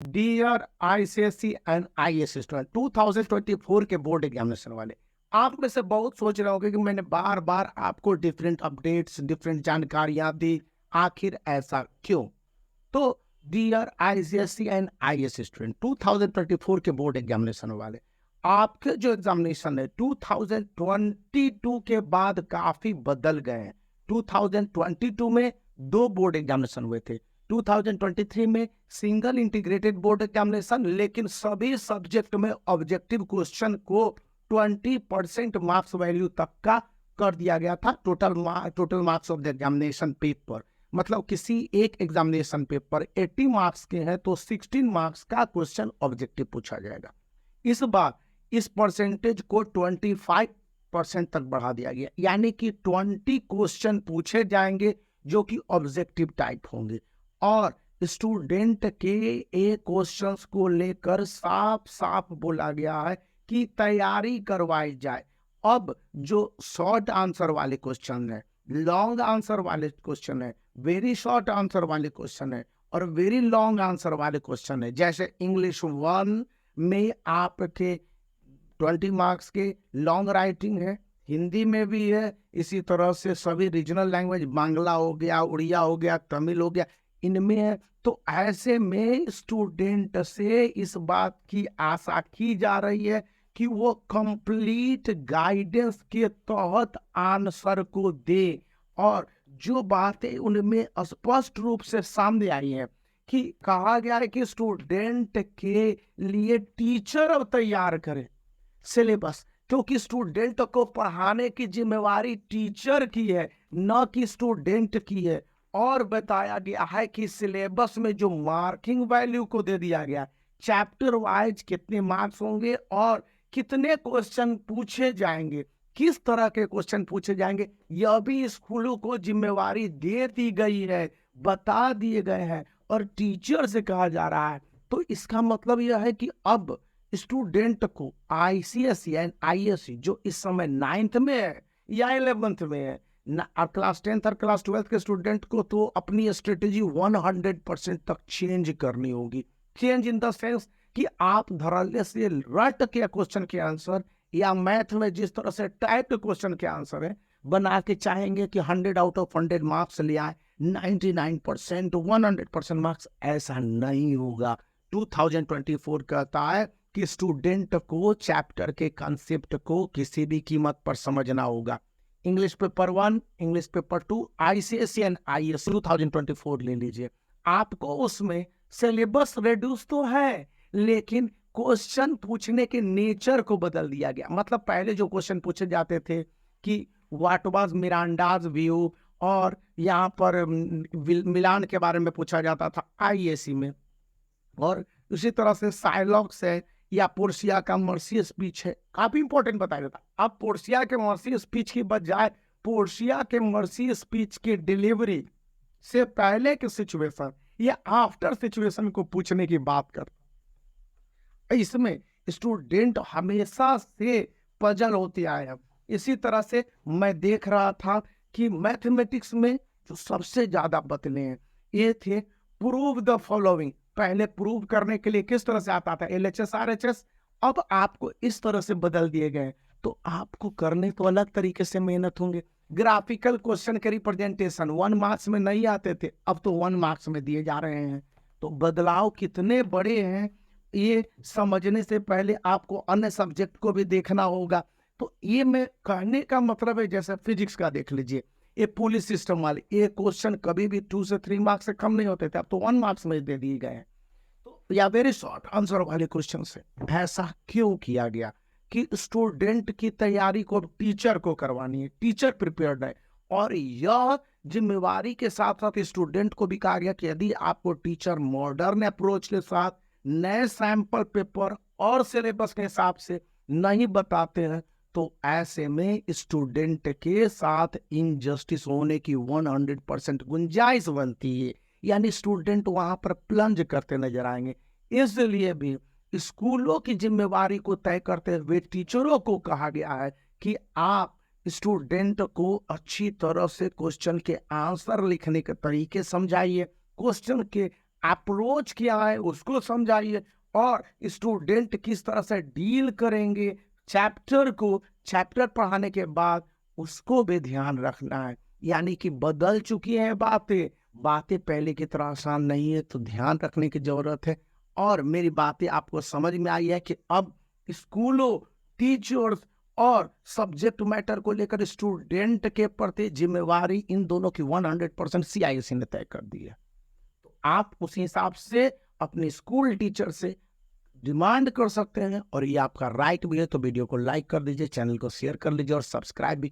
Dear ICSE and IAS student 2024 के board examination वाले, आप में से बहुत सोच रहे होंगे कि मैंने बार बार आपको डिफरेंट अपडेट्स डिफरेंट जानकारियां दी, आखिर ऐसा क्यों? तो dear ICSE and IAS student 2024 के बोर्ड एग्जामिनेशन वाले, आपके जो एग्जामिनेशन है 2022 के बाद काफी बदल गए हैं। 2022 में दो बोर्ड एग्जामिनेशन हुए थे, 2023 में सिंगल इंटीग्रेटेड बोर्ड एग्जामिनेशन, लेकिन सभी सब्जेक्ट में ऑब्जेक्टिव क्वेश्चन को 20% मार्क्स वैल्यू तक का कर दिया गया था। Total marks of the examination paper, मतलब किसी एक एग्जामिनेशन पेपर 80 मार्क्स के हैं तो 16 मार्क्स का क्वेश्चन ऑब्जेक्टिव पूछा जाएगा। इस बार इस परसेंटेज को 25% तक बढ़ा दिया गया, यानी कि 20 क्वेश्चन पूछे जाएंगे जो कि ऑब्जेक्टिव टाइप होंगे, और स्टूडेंट के एक क्वेश्चंस को लेकर साफ साफ बोला गया है कि तैयारी करवाई जाए। अब जो शॉर्ट आंसर वाले क्वेश्चन है, लॉन्ग आंसर वाले क्वेश्चन है, वेरी शॉर्ट आंसर वाले क्वेश्चन है और वेरी लॉन्ग आंसर वाले क्वेश्चन है, जैसे इंग्लिश 1 में आपके 20 मार्क्स के लॉन्ग राइटिंग है, हिंदी में भी है, इसी तरह से सभी रीजनल लैंग्वेज, बांग्ला हो गया, उड़िया हो गया, तमिल हो गया, इनमें है। तो ऐसे में स्टूडेंट से इस बात की आशा की जा रही है कि वो कंप्लीट गाइडेंस के तहत आंसर को दे, और जो बातें उनमें स्पष्ट रूप से सामने आई है कि कहा गया है कि स्टूडेंट के लिए टीचर अब तैयार करें सिलेबस, क्योंकि स्टूडेंट को पढ़ाने की जिम्मेवारी टीचर की है, न कि स्टूडेंट की है। और बताया गया है कि सिलेबस में जो मार्किंग वैल्यू को दे दिया गया, चैप्टर वाइज कितने मार्क्स होंगे और कितने क्वेश्चन पूछे जाएंगे, किस तरह के क्वेश्चन पूछे जाएंगे, यह भी स्कूलों को जिम्मेवारी दे दी गई है, बता दिए गए हैं और टीचर से कहा जा रहा है। तो इसका मतलब यह है कि अब स्टूडेंट को आईसीएसई एंड आईएससी जो इस समय 9th में है या 11th में है, क्लास 10th और क्लास 12th के स्टूडेंट को तो अपनी स्ट्रेटेजी 100% तक चेंज करनी होगी। चेंज इन द सेंस कि आप धड़ल्ले से रट के क्वेश्चन के आंसर या मैथ में जिस तरह से टाइप क्वेश्चन के आंसर है बना के चाहेंगे कि 100 आउट ऑफ 100 मार्क्स ले आए, 99% 100% मार्क्स, ऐसा नहीं होगा। 2024 कहता है कि स्टूडेंट को चैप्टर के कॉन्सेप्ट को किसी भी कीमत पर समझना होगा। English paper 1, English paper 2, ICSE and IAS 2024 ले लीजिए। आपको उसमें सिलेबस रिड्यूस तो है, लेकिन क्वेश्चन पूछने के नेचर को बदल दिया गया। मतलब पहले जो क्वेश्चन पूछे जाते थे कि व्हाट वाज मिरांडाज व्यू, और यहाँ पर मिलान के बारे में पूछा जाता था आईएससी में, और उसी तरह से साइलॉक्स है या पोर्सिया का मर्सी स्पीच है, काफी इंपॉर्टेंट बताया जाता। अब पोर्सिया के मर्सी स्पीच की बजाय पोर्सिया के मर्सी स्पीच की डिलीवरी से पहले के सिचुएशन या आफ्टर सिचुएशन को पूछने की बात कर, इसमें स्टूडेंट हमेशा से पजल होते आए हैं। इसी तरह से मैं देख रहा था कि मैथमेटिक्स में जो सबसे ज्यादा बदले हैं ये थे प्रूव द फॉलोइंग। पहले प्रूव करने के लिए किस तरह से आता था, एलएचएस आरएचएस, अब आपको इस तरह से बदल दिए गए, तो आपको करने तो अलग तरीके से मेहनत होंगे। ग्राफिकल क्वेश्चन के रिप्रेजेंटेशन 1 मार्क्स में नहीं आते थे, अब तो 1 मार्क्स में दिए जा रहे हैं। तो बदलाव कितने बड़े हैं ये समझने से पहले आपको अन्य सब्जेक्ट को भी देखना होगा। तो ये मैं कहने का मतलब है, जैसे फिजिक्स का देख लीजिए, ये पुलिस सिस्टम वाले ये क्वेश्चन कभी भी 2 से 3 मार्क्स से कम नहीं होते थे, अब तो 1 मार्क्स में दे दिए गए हैं। तो या वेरी शॉर्ट आंसर वाले क्वेश्चन से ऐसा क्यों किया गया कि स्टूडेंट की तैयारी को टीचर को करवानी है, टीचर प्रिपेयर्ड है, और यह जिम्मेवारी के साथ साथ स्टूडेंट को भी कहा गया कि यदि आपको टीचर मॉडर्न अप्रोच के साथ नए सैंपल पेपर और सिलेबस के हिसाब से नहीं बताते हैं तो ऐसे में स्टूडेंट के साथ इनजस्टिस होने की 100% गुंजाइश बनती है, यानी स्टूडेंट वहां पर प्लंज करते नजर आएंगे। इसलिए भी स्कूलों की जिम्मेवारी को तय करते हुए टीचरों को कहा गया है कि आप स्टूडेंट को अच्छी तरह से क्वेश्चन के आंसर लिखने के तरीके समझाइए, क्वेश्चन के अप्रोच क्या है उसको समझाइए, और स्टूडेंट किस तरह से डील करेंगे चैप्टर पढ़ाने के बाद उसको भी ध्यान रखना है। यानी कि बदल चुकी हैं बातें, बातें पहले की तरह आसान नहीं है, तो ध्यान रखने की जरूरत है। और मेरी बातें आपको समझ में आई है कि अब स्कूलों, टीचर्स और सब्जेक्ट मैटर को लेकर स्टूडेंट के प्रति जिम्मेवारी इन दोनों की 100% CISE ने तय कर दी है। तो आप उस हिसाब से अपने स्कूल टीचर से डिमांड कर सकते हैं, और ये आपका राइट भी है। तो वीडियो को लाइक कर दीजिए, चैनल को शेयर कर लीजिए और सब्सक्राइब भी